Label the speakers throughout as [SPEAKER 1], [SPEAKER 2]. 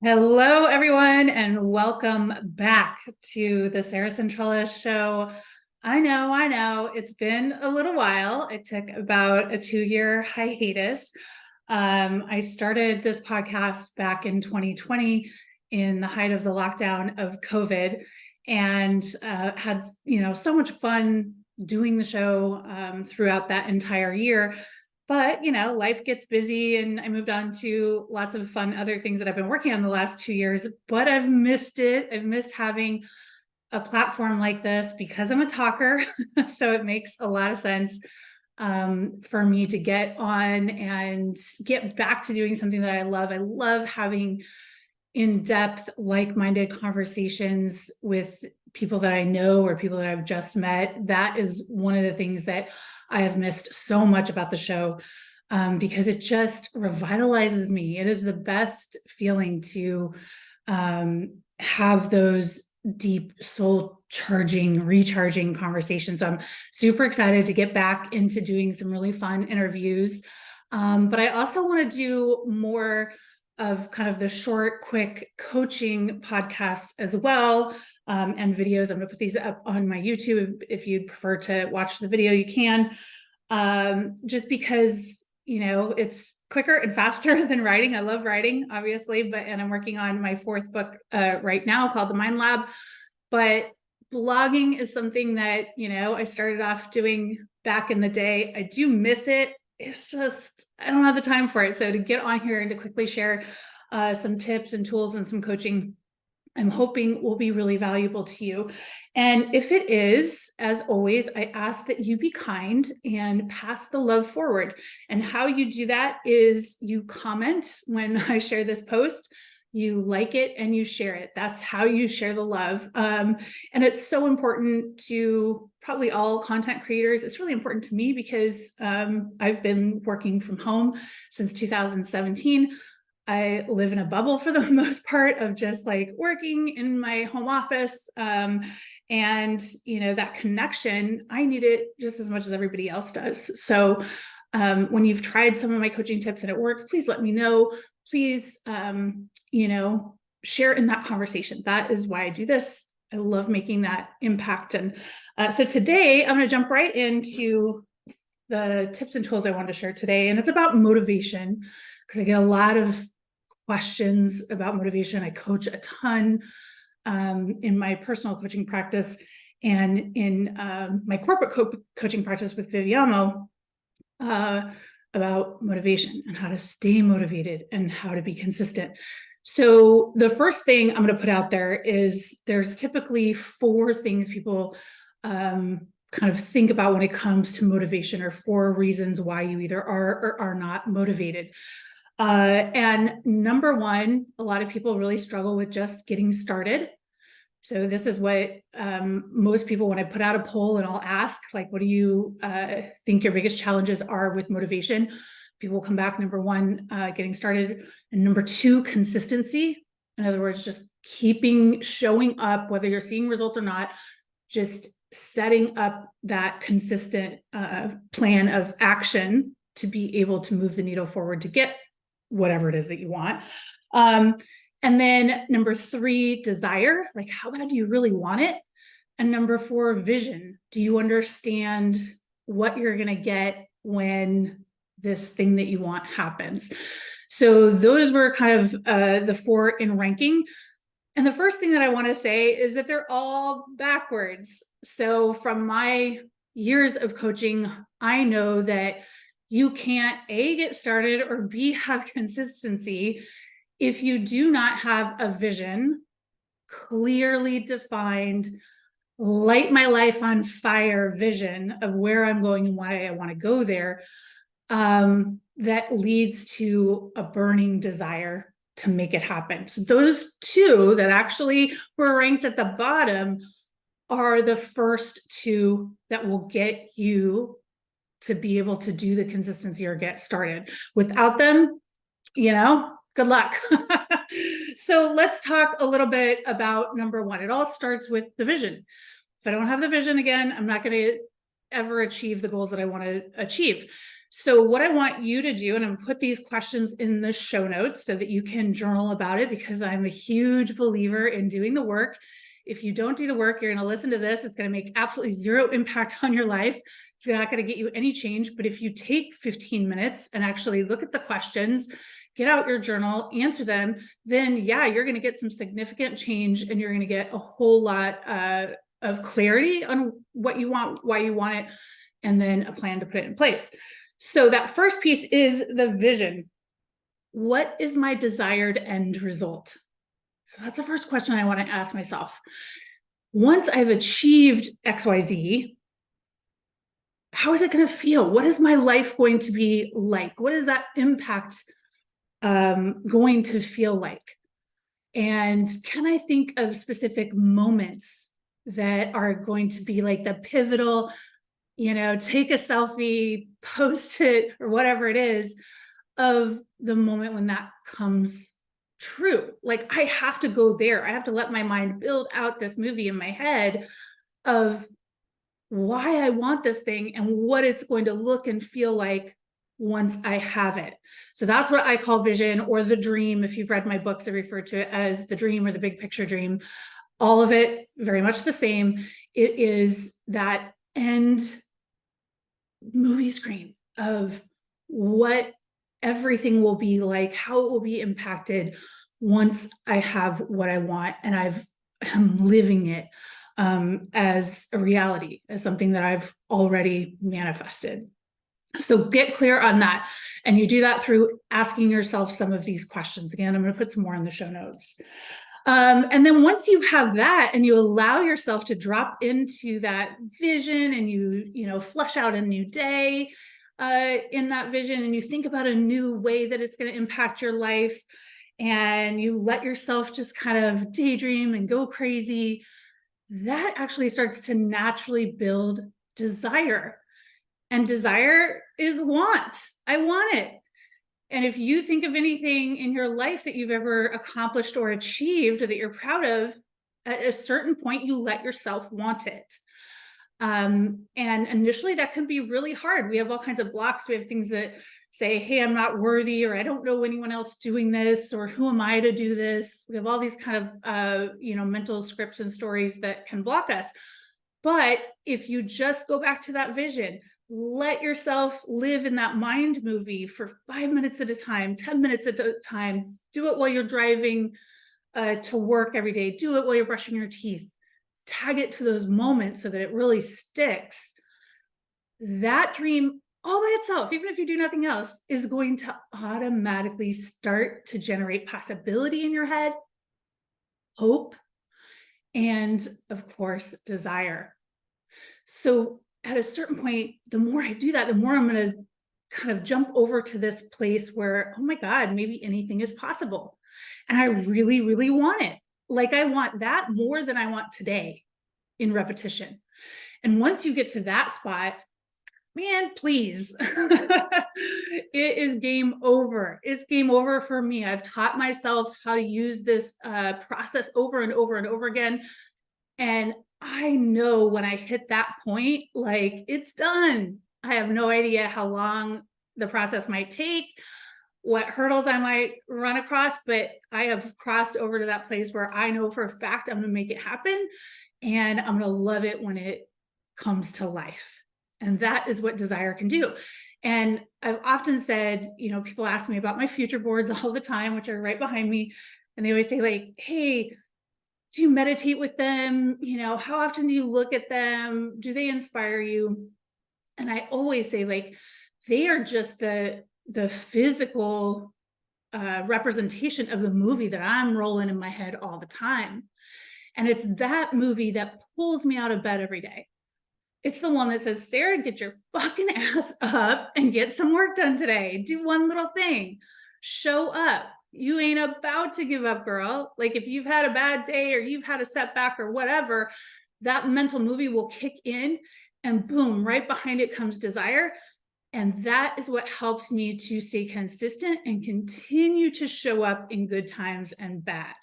[SPEAKER 1] Hello, everyone, and welcome back to the Centrella show. I know, it's been a little while. It took about a 2-year hiatus. I started this podcast back in 2020 in the height of the lockdown of COVID and had, so much fun doing the show throughout that entire year. But, life gets busy and I moved on to lots of fun other things that I've been working on the last 2 years, but I've missed it. I've missed having a platform like this because I'm a talker. So it makes a lot of sense for me to get on and get back to doing something that I love. I love having in-depth, like-minded conversations with people that I know or people that I've just met. That is one of the things that I have missed so much about the show because it just revitalizes me. It is the best feeling to have those deep soul charging, recharging conversations. So I'm super excited to get back into doing some really fun interviews. But I also want to do more of kind of the short, quick coaching podcasts as well, and videos. I'm going to put these up on my YouTube. If you'd prefer to watch the video, you can, just because, it's quicker and faster than writing. I love writing, obviously, and I'm working on my 4th book right now called The Mind Lab. But blogging is something that, I started off doing back in the day. I do miss it. It's just, I don't have the time for it. So to get on here and to quickly share some tips and tools and some coaching, I'm hoping will be really valuable to you. And if it is, as always, I ask that you be kind and pass the love forward. And how you do that is you comment when I share this post, you like it, and you share it. That's how you share the love. And it's so important to probably all content creators. It's really important to me because I've been working from home since 2017. I live in a bubble for the most part of just like working in my home office. And, that connection, I need it just as much as everybody else does. So when you've tried some of my coaching tips and it works, please let me know. Please, share in that conversation. That is why I do this. I love making that impact. And so today I'm going to jump right into the tips and tools I wanted to share today. And it's about motivation because I get a lot of questions about motivation. I coach a ton in my personal coaching practice and in my corporate coaching practice with Viviamo about motivation and how to stay motivated and how to be consistent. So the first thing I'm going to put out there is there's typically 4 things people kind of think about when it comes to motivation, or 4 reasons why you either are or are not motivated. And number 1, a lot of people really struggle with just getting started. So this is what most people, when I put out a poll and I'll ask, like, what do you think your biggest challenges are with motivation? People will come back, number 1, getting started. And number 2, consistency. In other words, just showing up, whether you're seeing results or not, just setting up that consistent plan of action to be able to move the needle forward to get whatever it is that you want. And then number 3, desire, like how bad do you really want it? And number 4, vision. Do you understand what you're going to get when this thing that you want happens? So those were kind of the 4 in ranking. And the first thing that I want to say is that they're all backwards. So from my years of coaching, I know that you can't A, get started, or B, have consistency if you do not have a vision, clearly defined, light my life on fire vision of where I'm going and why I want to go there, that leads to a burning desire to make it happen. So those 2 that actually were ranked at the bottom are the first 2 that will get you to be able to do the consistency or get started. Without them, good luck. So let's talk a little bit about number 1. It all starts with the vision. If I don't have the vision, again, I'm not going to ever achieve the goals that I want to achieve. So what I want you to do, and I'm gonna put these questions in the show notes so that you can journal about it, because I'm a huge believer in doing the work. If you don't do the work, you're going to listen to this. It's going to make absolutely zero impact on your life. It's not going to get you any change. But if you take 15 minutes and actually look at the questions, get out your journal, answer them, then yeah, you're going to get some significant change, and you're going to get a whole lot of clarity on what you want, why you want it, and then a plan to put it in place. So that first piece is the vision. What is my desired end result? So that's the first question I want to ask myself. Once I've achieved XYZ, how is it going to feel? What is my life going to be like? What is that impact going to feel like? And can I think of specific moments that are going to be like the pivotal, take a selfie, post it, or whatever it is, of the moment when that comes true? Like, I have to go there. I have to let my mind build out this movie in my head of why I want this thing and what it's going to look and feel like once I have it. So that's what I call vision, or the dream. If you've read my books, I refer to it as the dream or the big picture dream. All of it very much the same. It is that end movie screen of what everything will be like, how it will be impacted once I have what I want and I'm living it as a reality, as something that I've already manifested. So get clear on that. And you do that through asking yourself some of these questions. Again, I'm going to put some more in the show notes. And then once you have that and you allow yourself to drop into that vision, and you flesh out a new day in that vision, and you think about a new way that it's going to impact your life, and you let yourself just kind of daydream and go crazy, that actually starts to naturally build desire. And desire is want. I want it. And if you think of anything in your life that you've ever accomplished or achieved that you're proud of, at a certain point, you let yourself want it. And initially that can be really hard. We have all kinds of blocks. We have things that say, hey, I'm not worthy, or I don't know anyone else doing this, or who am I to do this? We have all these kind of, mental scripts and stories that can block us. But if you just go back to that vision, let yourself live in that mind movie for 5 minutes at a time, 10 minutes at a time. Do it while you're driving to work every day. Do it while you're brushing your teeth. Tag it to those moments so that it really sticks. That dream all by itself, even if you do nothing else, is going to automatically start to generate possibility in your head, hope, and of course, desire. So at a certain point, the more I do that, the more I'm going to kind of jump over to this place where, oh my God, maybe anything is possible. And I really, really want it. Like, I want that more than I want today in repetition. And once you get to that spot, man, please, it is game over. It's game over for me. I've taught myself how to use this process over and over and over again. And I know when I hit that point, like, it's done. I have no idea how long the process might take, what hurdles I might run across, but I have crossed over to that place where I know for a fact I'm going to make it happen, and I'm going to love it when it comes to life. And that is what desire can do. And I've often said, people ask me about my future boards all the time, which are right behind me. And they always say, like, hey, do you meditate with them? How often do you look at them? Do they inspire you? And I always say, like, they are just the physical representation of the movie that I'm rolling in my head all the time. And it's that movie that pulls me out of bed every day. It's the one that says, Sarah, get your fucking ass up and get some work done today. Do one little thing. Show up. You ain't about to give up, girl. Like, if you've had a bad day or you've had a setback or whatever, that mental movie will kick in, and boom, right behind it comes desire. And that is what helps me to stay consistent and continue to show up in good times and bad.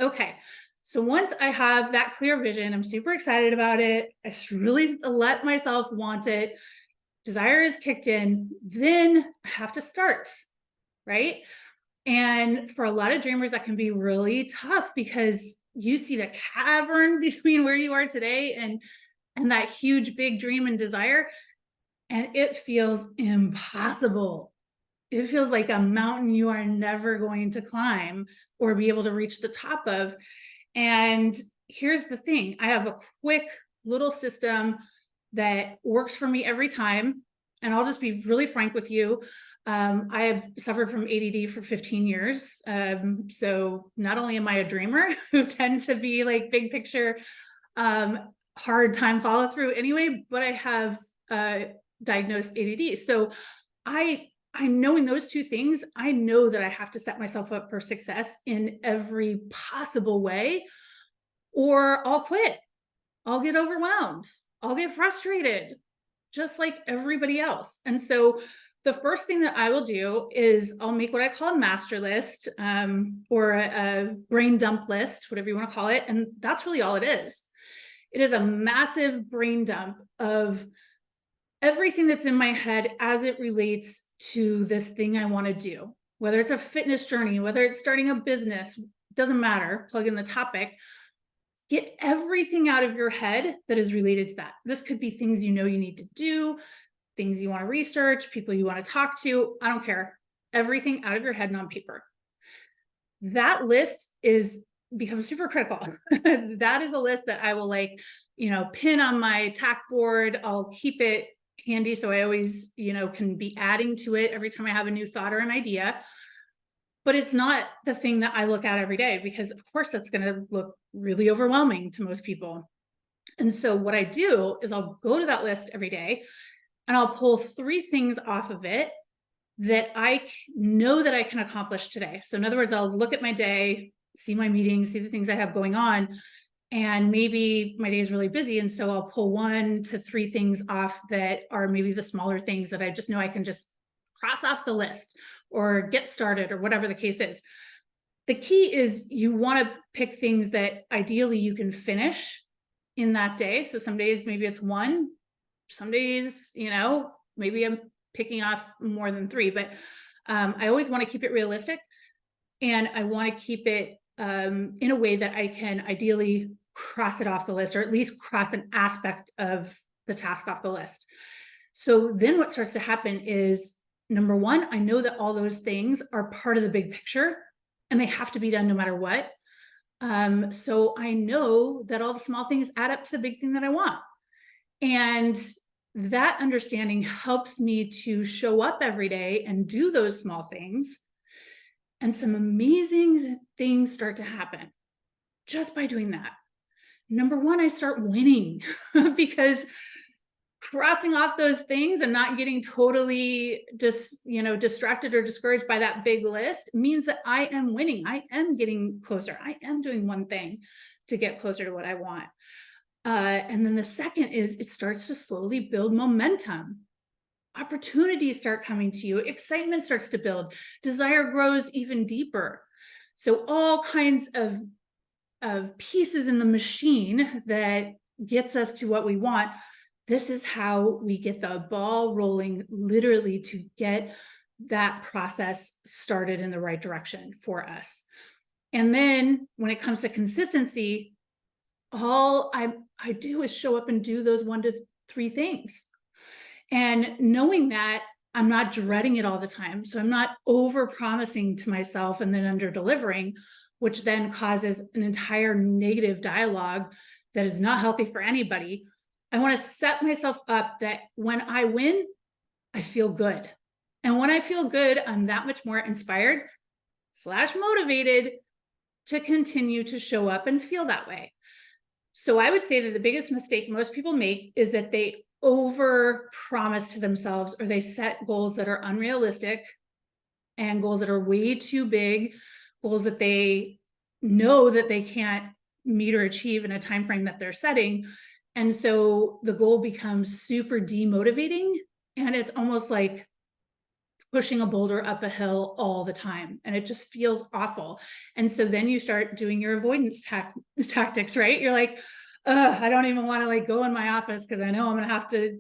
[SPEAKER 1] Okay. So once I have that clear vision, I'm super excited about it. I really let myself want it. desire is kicked in, then I have to start, right? And for a lot of dreamers, that can be really tough because you see the cavern between where you are today and that huge big dream and desire, and it feels impossible. It feels like a mountain you are never going to climb or be able to reach the top of. And here's the thing, I have a quick little system that works for me every time. And I'll just be really frank with you. I have suffered from ADD for 15 years. So not only am I a dreamer who tend to be like big picture, hard time follow through anyway, but I have diagnosed ADD. So I knowing those two things, I know that I have to set myself up for success in every possible way, or I'll quit. I'll get overwhelmed. I'll get frustrated, just like everybody else. And so the first thing that I will do is I'll make what I call a master list, or a brain dump list, whatever you want to call it. And that's really all it is. It is a massive brain dump of everything that's in my head as it relates to this thing I want to do, whether it's a fitness journey, whether it's starting a business, doesn't matter, plug in the topic. Get everything out of your head that is related to that. This could be things you know you need to do, things you want to research, people you want to talk to, I don't care. Everything out of your head and on paper. That list becomes super critical. That is a list that I will pin on my tack board. I'll keep it handy so I always, can be adding to it every time I have a new thought or an idea. But it's not the thing that I look at every day, because of course that's going to look really overwhelming to most people. And so what I do is I'll go to that list every day and I'll pull 3 things off of it that I know that I can accomplish today. So in other words, I'll look at my day, see my meetings, see the things I have going on, and maybe my day is really busy. And so I'll pull 1 to 3 things off that are maybe the smaller things that I just know I can just cross off the list or get started or whatever the case is. The key is you want to pick things that ideally you can finish in that day. So some days maybe it's 1, some days, maybe I'm picking off more than 3, but I always want to keep it realistic, and I want to keep it in a way that I can ideally cross it off the list, or at least cross an aspect of the task off the list. So then what starts to happen is, number 1, I know that all those things are part of the big picture and they have to be done no matter what. So I know that all the small things add up to the big thing that I want. And that understanding helps me to show up every day and do those small things. And some amazing things start to happen just by doing that. Number 1, I start winning because crossing off those things and not getting totally distracted or discouraged by that big list means that I am winning. I am getting closer. I am doing one thing to get closer to what I want. And then the second is it starts to slowly build momentum. Opportunities start coming to you. Excitement starts to build. Desire grows even deeper. So all kinds of pieces in the machine that gets us to what we want. This is how we get the ball rolling, literally, to get that process started in the right direction for us. And then when it comes to consistency, all I do is show up and do those 1 to 3 things. And knowing that I'm not dreading it all the time. So I'm not over promising to myself and then under delivering, which then causes an entire negative dialogue that is not healthy for anybody. I want to set myself up that when I win, I feel good. And when I feel good, I'm that much more inspired / motivated to continue to show up and feel that way. So I would say that the biggest mistake most people make is that they over promise to themselves, or they set goals that are unrealistic and goals that are way too big, goals that they know that they can't meet or achieve in a time frame that they're setting. And so the goal becomes super demotivating, and it's almost like pushing a boulder up a hill all the time, and it just feels awful. And so then you start doing your avoidance tactics, right? You're like, I don't even want to go in my office because I know I'm going to have to,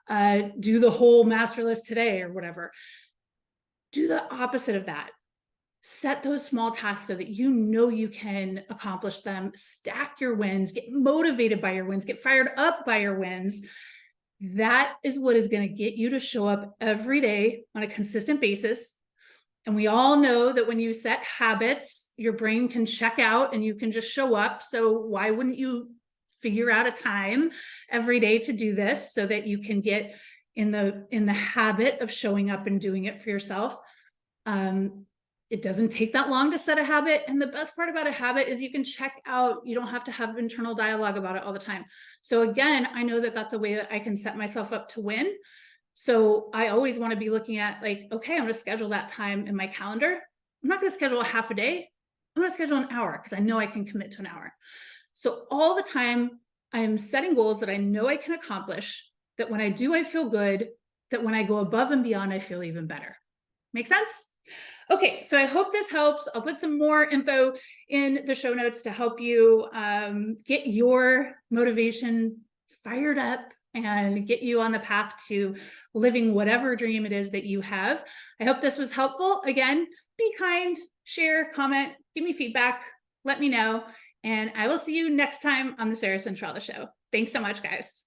[SPEAKER 1] do the whole master list today or whatever. Do the opposite of that. Set those small tasks so that you know you can accomplish them. Stack your wins, get motivated by your wins, get fired up by your wins. That is what is going to get you to show up every day on a consistent basis. And we all know that when you set habits, your brain can check out and you can just show up. So why wouldn't you figure out a time every day to do this so that you can get in the habit of showing up and doing it for yourself? It doesn't take that long to set a habit. And the best part about a habit is you can check out, you don't have to have internal dialogue about it all the time. So again, I know that that's a way that I can set myself up to win. So I always want to be looking at like, okay, I'm going to schedule that time in my calendar. I'm not going to schedule a half a day. I'm going to schedule an hour because I know I can commit to an hour. So all the time I'm setting goals that I know I can accomplish, that when I do, I feel good, that when I go above and beyond, I feel even better. Make sense? Okay, so I hope this helps. I'll put some more info in the show notes to help you get your motivation fired up and get you on the path to living whatever dream it is that you have. I hope this was helpful. Again, be kind, share, comment, give me feedback, let me know, and I will see you next time on the Sarah Centrella Show. Thanks so much, guys.